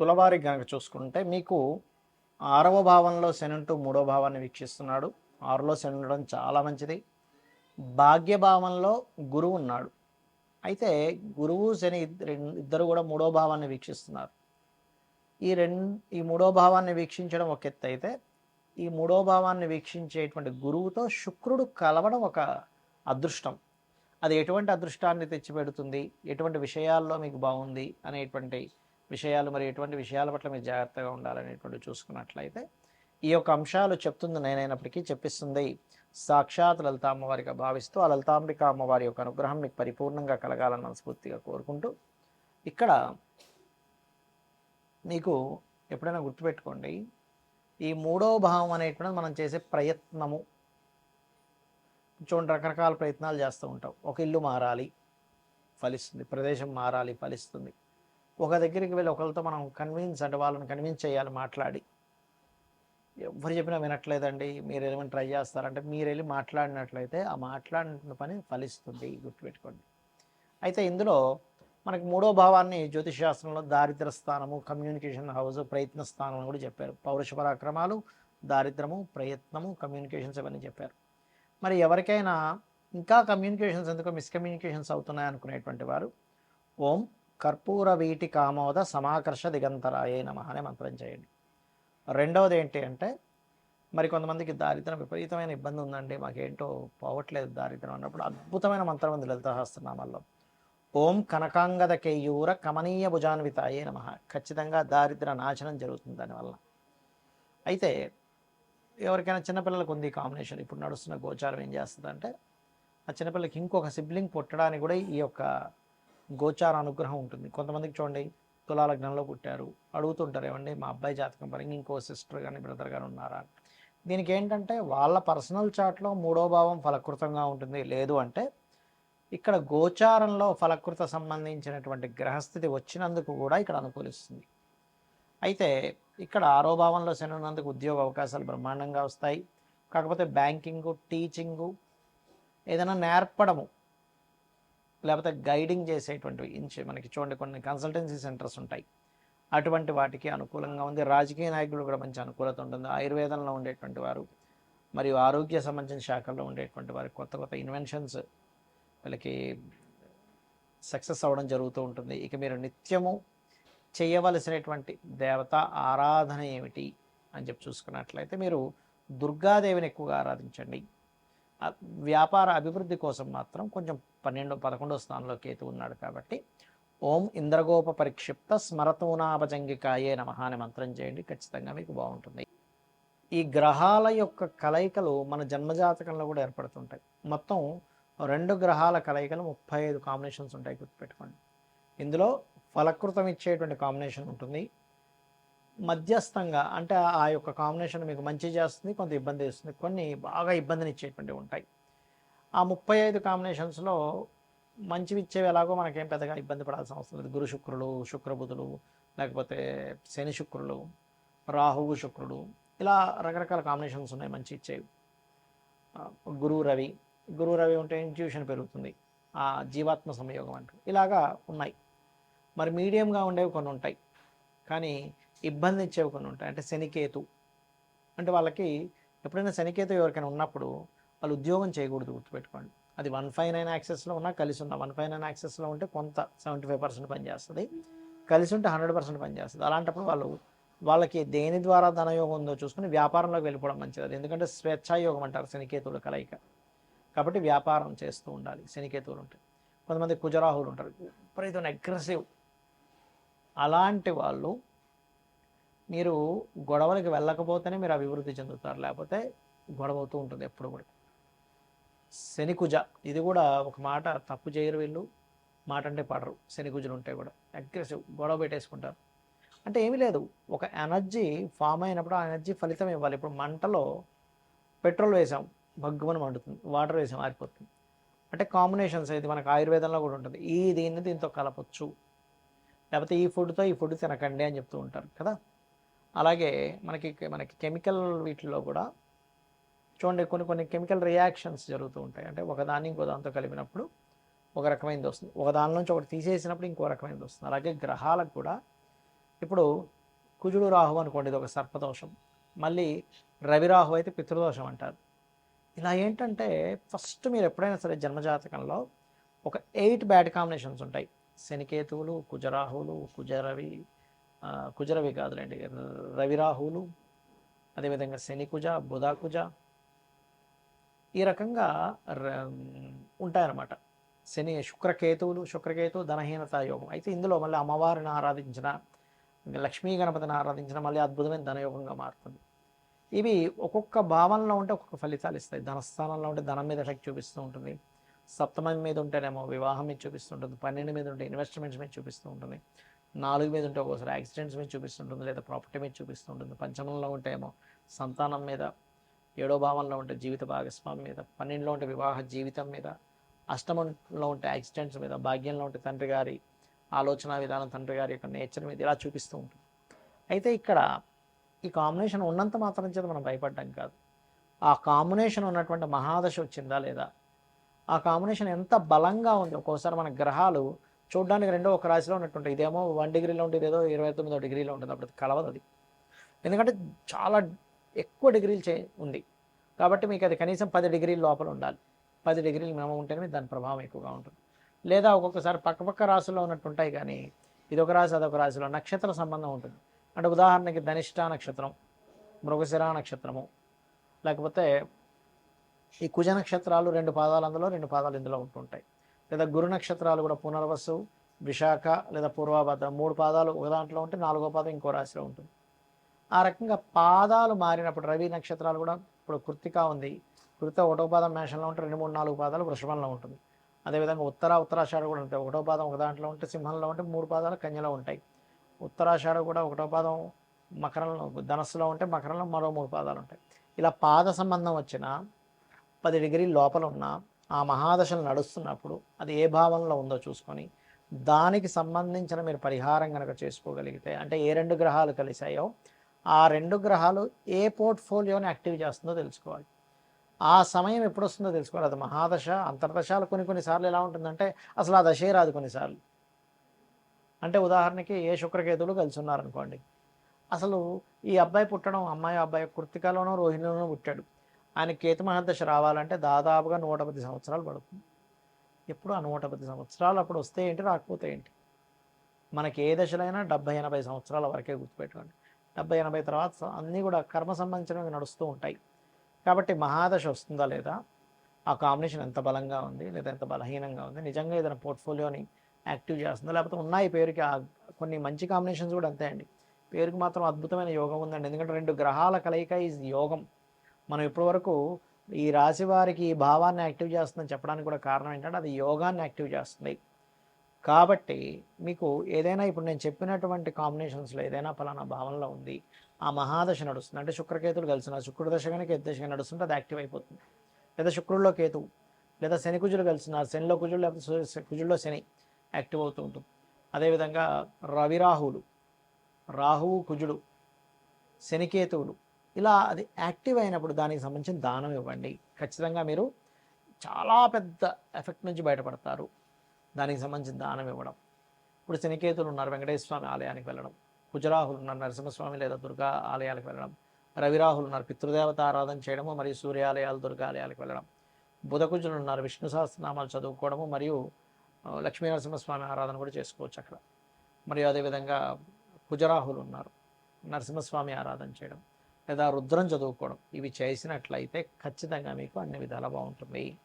తులవారి గనక చూసుకుంటే మీకు 6వ భావంలో శని ఉంటూ 3వ భావాన్ని వీక్షిస్తున్నాడు. 6లో శని ఉండడం చాలా మంచిది. భాగ్యభావంలో గురువు ఉన్నాడు. అయితే గురువు శని ఇద్దరు కూడా 3వ భావాన్ని వీక్షిస్తున్నారు. ఈ 3వ భావాన్ని వీక్షించడం ఒక ఎత్తు అయితే, ఈ 3వ భావాన్ని వీక్షించేటువంటి గురువుతో శుక్రుడు కలవడం ఒక అదృష్టం. అది ఎటువంటి అదృష్టాన్ని తెచ్చిపెడుతుంది, ఎటువంటి విషయాల్లో మీకు బాగుంది అనేటువంటి విషయాలు, మరి ఎటువంటి విషయాల పట్ల మీరు జాగ్రత్తగా ఉండాలనేటువంటి చూసుకున్నట్లయితే ఈ యొక్క అంశాలు చెప్తుంది నేనైనప్పటికీ చెప్పిస్తుంది సాక్షాత్ లలిత అమ్మవారిగా భావిస్తూ ఆ లలితాంబిక అమ్మవారి యొక్క అనుగ్రహం మీకు పరిపూర్ణంగా కలగాలని మనస్ఫూర్తిగా కోరుకుంటూ, ఇక్కడ మీకు ఎప్పుడైనా గుర్తుపెట్టుకోండి, ఈ 3వ భావం అనేటువంటిది మనం చేసే ప్రయత్నము. చూడండి, రకరకాల ప్రయత్నాలు చేస్తూ ఉంటాం. ఒక ఇల్లు మారాలి, ఫలిస్తుంది. ప్రదేశం మారాలి, ఫలిస్తుంది. ఒక దగ్గరికి వెళ్ళి ఒకరితో మనం అంటే వాళ్ళని కన్విన్స్ చేయాలి మాట్లాడి. ఎవరు చెప్పినా వినట్లేదండి, మీరు ఏమైనా ట్రై చేస్తారంటే మీరు వెళ్ళి మాట్లాడినట్లయితే ఆ మాట్లాడిన పని ఫలిస్తుంది, గుర్తుపెట్టుకోండి. అయితే ఇందులో మనకి 3వ భావాన్ని జ్యోతిష్ శాస్త్రంలో దారిద్ర స్థానము, కమ్యూనికేషన్ హౌస్, ప్రయత్న స్థానం అని కూడా చెప్పారు. పౌరుష పరాక్రమాలు, దారిద్రము, ప్రయత్నము, కమ్యూనికేషన్స్ ఇవన్నీ చెప్పారు. మరి ఎవరికైనా ఇంకా కమ్యూనికేషన్స్ ఎందుకో మిస్కమ్యూనికేషన్స్ అవుతున్నాయి అనుకునేటువంటి వారు ఓం కర్పూర వీటి కామోద సమాకర్ష దిగంతరాయే నమః అనే మంత్రం చేయండి. రెండవది ఏంటి అంటే, మరి కొంతమందికి దారిద్రం విపరీతమైన ఇబ్బంది ఉందండి, మాకేంటో పోవట్లేదు దారిద్రం అన్నప్పుడు అద్భుతమైన మంత్రం ఉంది లలితా సహస్రనామాల్లో. ఓం కనకాంగద కేయూర కమనీయ భుజాన్వితాయే నమః. ఖచ్చితంగా దారిద్ర నాశనం జరుగుతుంది దానివల్ల. అయితే ఎవరికైనా చిన్నపిల్లలకు ఉంది కాంబినేషన్, ఇప్పుడు నడుస్తున్న గోచారం ఏం చేస్తుందంటే, ఆ చిన్నపిల్లలకి ఇంకొక సిబ్లింగ్ పుట్టడానికి కూడా ఈ యొక్క గోచార అనుగ్రహం ఉంటుంది. కొంతమందికి చూడండి, తులాలగ్నంలో పుట్టారు, అడుగుతుంటారు ఏమండి మా అబ్బాయి జాతకం పరంగా ఇంకో సిస్టర్ కానీ బ్రదర్ కానీ ఉన్నారా. దీనికి ఏంటంటే వాళ్ళ పర్సనల్ చార్ట్లో 3వ భావం ఫలకృతంగా ఉంటుంది. లేదు అంటే ఇక్కడ గోచారంలో ఫలకృత సంబంధించినటువంటి గ్రహస్థితి వచ్చినందుకు కూడా ఇక్కడ అనుకూలిస్తుంది. అయితే ఇక్కడ 6వ భావంలో శని ఉన్నందుకు ఉద్యోగ అవకాశాలు బ్రహ్మాండంగా వస్తాయి. కాకపోతే బ్యాంకింగు, టీచింగు, ఏదైనా నేర్పడము, లేకపోతే గైడింగ్ చేసేటువంటివి మనకి చూడండి కొన్ని కన్సల్టెన్సీ సెంటర్స్ ఉంటాయి, అటువంటి వాటికి అనుకూలంగా ఉంది. రాజకీయ నాయకులు కూడా మంచి అనుకూలత ఉంటుంది. ఆయుర్వేదంలో ఉండేటువంటి వారు మరియు ఆరోగ్య సంబంధించిన శాఖల్లో ఉండేటువంటి వారికి కొత్త కొత్త ఇన్వెన్షన్స్ వీళ్ళకి సక్సెస్ అవ్వడం జరుగుతూ ఉంటుంది. ఇక మీరు నిత్యము చేయవలసినటువంటి దేవత ఆరాధన ఏమిటి అని చెప్పి చూసుకున్నట్లయితే మీరు దుర్గాదేవిని ఎక్కువగా ఆరాధించండి. వ్యాపార అభివృద్ధి కోసం మాత్రం కొంచెం 11వ స్థానంలో కేతు ఉన్నాడు కాబట్టి ఓం ఇంద్రగోప పరిక్షిప్త స్మరతూనాభజంగికాయే నమః అనే మంత్రం చేయండి, ఖచ్చితంగా మీకు బాగుంటుంది. ఈ గ్రహాల యొక్క కలయికలు మన జన్మజాతకంలో కూడా ఏర్పడుతుంటాయి. మొత్తం 2 గ్రహాల కలయికలు 35 కాంబినేషన్స్ ఉంటాయి, గుర్తుపెట్టుకోండి. ఇందులో ఫలకృతం ఇచ్చేటువంటి కాంబినేషన్ ఉంటుంది, మధ్యస్థంగా అంటే ఆ యొక్క కాంబినేషన్ మీకు మంచి చేస్తుంది, కొంత ఇబ్బంది ఇస్తుంది, కొన్ని బాగా ఇబ్బందిని ఇచ్చేటువంటివి ఉంటాయి. ఆ 35 కాంబినేషన్స్లో మంచివి ఇచ్చేవి ఎలాగో మనకేం పెద్దగా ఇబ్బంది పడాల్సిన అవసరం లేదు. గురు శుక్రులు, శుక్రబుధులు, లేకపోతే శని శుక్రులు, రాహువు శుక్రుడు, ఇలా రకరకాల కాంబినేషన్స్ ఉన్నాయి మంచి ఇచ్చేవి. గురువు రవి ఉంటే ఇంట్యూషన్ పెరుగుతుంది, ఆ జీవాత్మ సంయోగం అంటూ ఇలాగా ఉన్నాయి. మరి మీడియంగా ఉండేవి కొన్ని ఉంటాయి, కానీ ఇబ్బంది ఇచ్చేవి కొన్ని ఉంటాయి. అంటే శనికేతు అంటే వాళ్ళకి ఎప్పుడైనా శనికేతు ఎవరికైనా ఉన్నప్పుడు వాళ్ళు ఉద్యోగం చేయకూడదు, గుర్తుపెట్టుకోండి. అది 159 యాక్సెస్లో ఉన్నా కలిసి ఉన్న 159 యాక్సెస్లో ఉంటే కొంత 75% పనిచేస్తుంది, కలిసి ఉంటే 100% పనిచేస్తుంది. అలాంటప్పుడు వాళ్ళకి దేని ద్వారా ధనయోగం ఉందో చూసుకుని వ్యాపారంలోకి వెళ్ళిపోవడం మంచిది. ఎందుకంటే స్వేచ్ఛాయోగం అంటారు శనికేతువుల కలయిక, కాబట్టి వ్యాపారం చేస్తూ ఉండాలి శనికేతువులు ఉంటాయి. కొంతమంది కుజరాహువులు ఉంటారు, విపరీతమైన అగ్రెసివ్. అలాంటి వాళ్ళు మీరు గొడవలకి వెళ్ళకపోతేనే మీరు అభివృద్ధి చెందుతారు, లేకపోతే గొడవ అవుతూ ఉంటుంది ఎప్పుడు కూడా. శనికుజ ఇది కూడా ఒక మాట, తప్పు చేయరు వీళ్ళు, మాట అంటే పడరు. శనికుజులు ఉంటే కూడా అగ్రెసివ్, గొడవ పెట్టేసుకుంటారు. అంటే ఏమీ లేదు, ఒక ఎనర్జీ ఫామ్ అయినప్పుడు ఆ ఎనర్జీ ఫలితం ఇవ్వాలి. ఇప్పుడు మంటలో పెట్రోల్ వేసాం, భగ్గుమని మండుతుంది, వాటర్ వేసాం ఆరిపోతుంది. అంటే కాంబినేషన్స్ ఇది మనకు ఆయుర్వేదంలో కూడా ఉంటుంది, దీన్ని దీంతో కలపచ్చు, లేకపోతే ఈ ఫుడ్తో ఈ ఫుడ్ తినకండి అని చెప్తూ ఉంటారు కదా. అలాగే మనకి కెమికల్ వీటిల్లో కూడా చూడండి కొన్ని కెమికల్ రియాక్షన్స్ జరుగుతూ ఉంటాయి. అంటే ఒకదాన్ని ఇంకో దాంతో కలిపినప్పుడు ఒక రకమైనది వస్తుంది, ఒక దాని నుంచి ఒకటి తీసేసినప్పుడు ఇంకో రకమైనది వస్తుంది. అలాగే గ్రహాలకు కూడా ఇప్పుడు కుజుడు రాహు అనుకోండి, ఇది ఒక సర్పదోషం. మళ్ళీ రవి రాహు అయితే పితృదోషం అంటారు. ఇలా ఏంటంటే ఫస్ట్ మీరు ఎప్పుడైనా సరే జన్మజాతకంలో ఒక 8 బ్యాడ్ కాంబినేషన్స్ ఉంటాయి. శనికేతువులు, కుజరాహువులు, కుజరవి కాదులేండి, రవిరాహువులు, అదేవిధంగా శని కుజ, బుధ కుజ, ఈ రకంగా ఉంటాయన్నమాట. శుక్రకేతు ధనహీనత యోగం. అయితే ఇందులో మళ్ళీ అమ్మవారిని ఆరాధించిన, లక్ష్మీ గణపతిని ఆరాధించిన మళ్ళీ అద్భుతమైన ధనయోగంగా మారుతుంది. ఇవి ఒక్కొక్క భావనలో ఉంటే ఒక్కొక్క ఫలితాలు ఇస్తాయి. ధనస్థానంలో ఉంటే ధనం మీద ఎఫెక్ట్ చూపిస్తూ ఉంటుంది, సప్తమం మీద ఉంటేనేమో వివాహం మీద చూపిస్తుంటుంది, 12 మీద ఉంటే ఇన్వెస్ట్మెంట్స్ మీద చూపిస్తూ ఉంటుంది, 4 మీద ఉంటే ఒక్కోసారి యాక్సిడెంట్స్ మీద చూపిస్తుంటుంది, లేదా ప్రాపర్టీ మీద చూపిస్తుంటుంది, పంచమంలో ఉంటే ఏమో సంతానం మీద, 7వ భావంలో ఉంటే జీవిత భాగస్వామి మీద, 12లో ఉంటే వివాహ జీవితం మీద, అష్టమంలో ఉంటే యాక్సిడెంట్స్ మీద, భాగ్యంలో ఉంటే తండ్రి గారి ఆలోచన విధానం, తండ్రి గారి యొక్క నేచర్ మీద ఇలా చూపిస్తూ ఉంటుంది. అయితే ఇక్కడ ఈ కాంబినేషన్ ఉన్నంత మాత్రం చేత మనం భయపడ్డాం కాదు. ఆ కాంబినేషన్ ఉన్నటువంటి మహాదశ వచ్చిందా లేదా, ఆ కాంబినేషన్ ఎంత బలంగా ఉంది. ఒక్కోసారి మన గ్రహాలు చూడడానికి రెండో ఒక రాశిలో ఉన్నట్టుంటాయి. ఇదేమో 1 డిగ్రీలో ఉంటుంది, ఏదో 29 డిగ్రీలో ఉంటుంది. అప్పుడు కలవదు అది, ఎందుకంటే చాలా ఎక్కువ డిగ్రీలు ఉంది కాబట్టి మీకు అది కనీసం 10 డిగ్రీల లోపల ఉండాలి. 10 డిగ్రీలు మినిమం ఉంటేనే దాని ప్రభావం ఎక్కువగా ఉంటుంది. లేదా ఒక్కొక్కసారి పక్కపక్క రాశుల్లో ఉన్నట్టు ఉంటాయి, కానీ ఇదొక రాశి అదొక రాశిలో నక్షత్ర సంబంధం ఉంటుంది. అంటే ఉదాహరణకి ధనిష్ట నక్షత్రం, మృగశిర నక్షత్రము, లేకపోతే ఈ కుజ నక్షత్రాలు 2 పాదాలు అందులో 2 పాదాలు ఇందులో ఉంటుంటాయి. లేదా గురు నక్షత్రాలు కూడా పునర్వసు, విశాఖ లేదా పూర్వభద్ర 3 పాదాలు ఒక దాంట్లో ఉంటే 4వ పాదం ఇంకో రాశిలో ఉంటుంది. ఆ రకంగా పాదాలు మారినప్పుడు రవి నక్షత్రాలు కూడా, ఇప్పుడు కృత్తిక ఉంది, కృత 1వ పాదం మేషంలో ఉంటే 2, 3, 4 పాదాలు వృషభంలో ఉంటుంది. అదేవిధంగా ఉత్తరాషాఢ కూడా ఉంటాయి. 1వ పాదం ఒక దాంట్లో ఉంటే సింహంలో ఉంటే 3 పాదాలు కన్యలో ఉంటాయి. ఉత్తరాషాఢ కూడా 1వ పాదం మకరంలో, ధనస్సులో ఉంటే మకరంలో మరో 3 పాదాలు ఉంటాయి. ఇలా పాద సంబంధం వచ్చిన 10 డిగ్రీల లోపల ఉన్న ఆ మహాదశలు నడుస్తున్నప్పుడు అది ఏ భావంలో ఉందో చూసుకొని దానికి సంబంధించిన మీరు పరిహారం కనుక చేసుకోగలిగితే, అంటే ఏ 2 గ్రహాలు కలిసాయో ఆ 2 గ్రహాలు ఏ పోర్ట్ఫోలియోని యాక్టివ్ చేస్తుందో తెలుసుకోవాలి. ఆ సమయం ఎప్పుడు వస్తుందో తెలుసుకోవాలి. అది మహాదశ, అంతర్దశాలు కొన్నిసార్లు ఎలా ఉంటుందంటే అసలు ఆ దశే రాదు కొన్నిసార్లు. అంటే ఉదాహరణకి ఏ శుక్రకేతువులు కలిసి ఉన్నారనుకోండి, అసలు ఈ అబ్బాయి పుట్టడం, అబ్బాయి కృత్తికలోనో రోహిణిలోనో పుట్టాడు, ఆయన కేతు మహాదశ రావాలంటే దాదాపుగా 110 సంవత్సరాలు పడుతుంది. ఎప్పుడు ఆ 110 సంవత్సరాలు అప్పుడు వస్తే ఏంటి, రాకపోతే ఏంటి. మనకి ఏ దశలైనా 70-80 సంవత్సరాల వరకే గుర్తుపెట్టుకోండి. 70-80 తర్వాత అన్నీ కూడా కర్మ సంబంధించినవి నడుస్తూ ఉంటాయి. కాబట్టి మహాదశ వస్తుందా లేదా, ఆ కాంబినేషన్ ఎంత బలంగా ఉంది లేదా ఎంత బలహీనంగా ఉంది, నిజంగా ఏదైనా పోర్ట్ఫోలియోని యాక్టివ్ చేస్తుందా, లేకపోతే ఉన్నాయి పేరుకి కొన్ని మంచి కాంబినేషన్స్ కూడా అంతే అండి. పేరుకి మాత్రం అద్భుతమైన యోగం ఉందండి. ఎందుకంటే 2 గ్రహాల కలయిక ఈజ్ యోగం. మనం ఇప్పటివరకు ఈ రాశి వారికి ఈ భావాన్ని యాక్టివ్ చేస్తుందని చెప్పడానికి కూడా కారణం ఏంటంటే అది యోగాన్ని యాక్టివ్ చేస్తుంది. కాబట్టి మీకు ఏదైనా ఇప్పుడు నేను చెప్పినటువంటి కాంబినేషన్స్లో ఏదైనా ఫలానా భావనలో ఉంది, ఆ మహాదశ నడుస్తుంది, అంటే శుక్రకేతులు కలిసిన శుక్రుడు దశ కానీ కేతు దశ కానీ నడుస్తుంటే అది యాక్టివ్ అయిపోతుంది. లేదా శుక్రుల్లో కేతువు, లేదా శని కుజులు కలిసిన శనిలో కుజుడు, లేకపోతే కుజుల్లో శని యాక్టివ్ అవుతూ ఉంటుంది. అదేవిధంగా రాహువు కుజుడు, శనికేతువులు, ఇలా అది యాక్టివ్ అయినప్పుడు దానికి సంబంధించిన దానం ఇవ్వండి. ఖచ్చితంగా మీరు చాలా పెద్ద ఎఫెక్ట్ నుంచి బయటపడతారు. దానికి సంబంధించిన దానం ఇవ్వడం. ఇప్పుడు శనికేతులు ఉన్నారు, వెంకటేశ్వర స్వామి ఆలయానికి వెళ్ళడం. కుజరాహులు ఉన్నారు, నరసింహస్వామి లేదా దుర్గా ఆలయాలకు వెళ్ళడం. రవిరాహులు ఉన్నారు, పితృదేవత ఆరాధన చేయడము మరియు సూర్యాలయాలు, దుర్గా ఆలయాలకు వెళ్ళడం. బుధకుజులు ఉన్నారు, విష్ణు సహస్రనామాలు చదువుకోవడము మరియు లక్ష్మీ నరసింహస్వామి ఆరాధన కూడా చేసుకోవచ్చు అక్కడ. మరియు అదేవిధంగా కుజరాహులు ఉన్నారు, నరసింహస్వామి ఆరాధన చేయడం లేదా రుద్రం చదువుకోవడం. ఇవి చేసినట్లయితే ఖచ్చితంగా మీకు అన్ని విధాలా బాగుంటుంది.